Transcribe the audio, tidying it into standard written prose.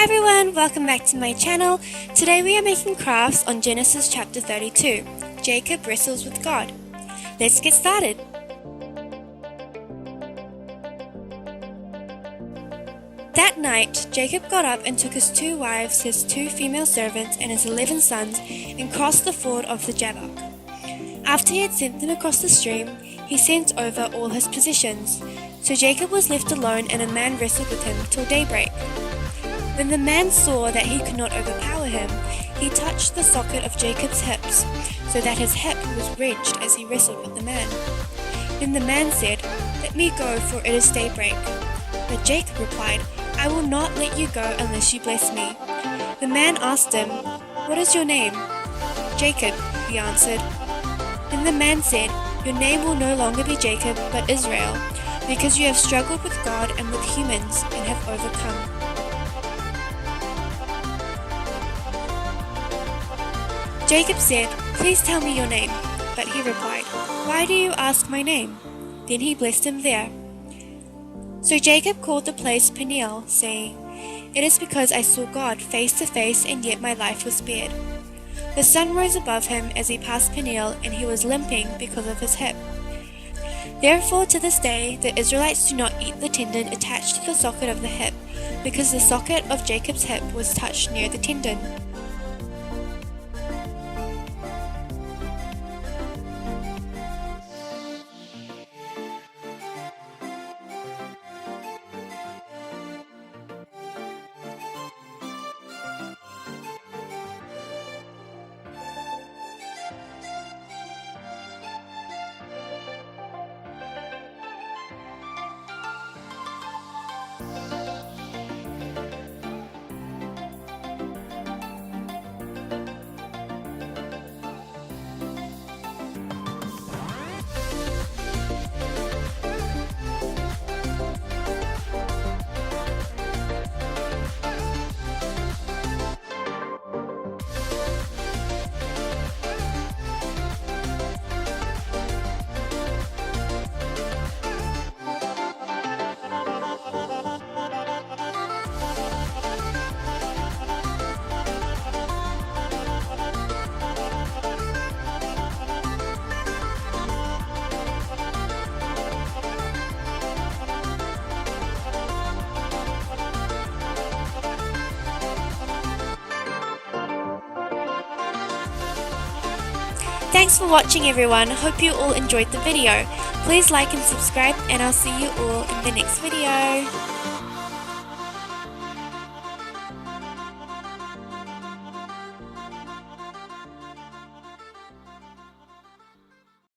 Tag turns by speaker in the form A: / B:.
A: Hi everyone, welcome back to my channel. Today we are making crafts on Genesis chapter 32. Jacob wrestles with God. Let's get started. That night, Jacob got up and took his 2 wives, his 2 female servants, and his 11 sons, and crossed the ford of the Jabbok. After he had sent them across the stream, he sent over all his possessions. So Jacob was left alone, and a man wrestled with him till daybreak. When the man saw that he could not overpower him, he touched the socket of Jacob's hips, so that his hip was wrenched as he wrestled with the man. Then the man said, "Let me go, for it is daybreak." But Jacob replied, "I will not let you go unless you bless me." The man asked him, "What is your name?" "Jacob," he answered. Then the man said, "Your name will no longer be Jacob, but Israel, because you have struggled with God and with humans and have overcome." Jacob said, "Please tell me your name." But he replied, "Why do you ask my name?" Then he blessed him there. So Jacob called the place Peniel, saying, "It is because I saw God face to face, and yet my life was spared." The sun rose above him as he passed Peniel, and he was limping because of his hip. Therefore to this day the Israelites do not eat the tendon attached to the socket of the hip, because the socket of Jacob's hip was touched near the tendon. Thanks for watching everyone, hope you all enjoyed the video. Please like and subscribe, and I'll see you all in the next video.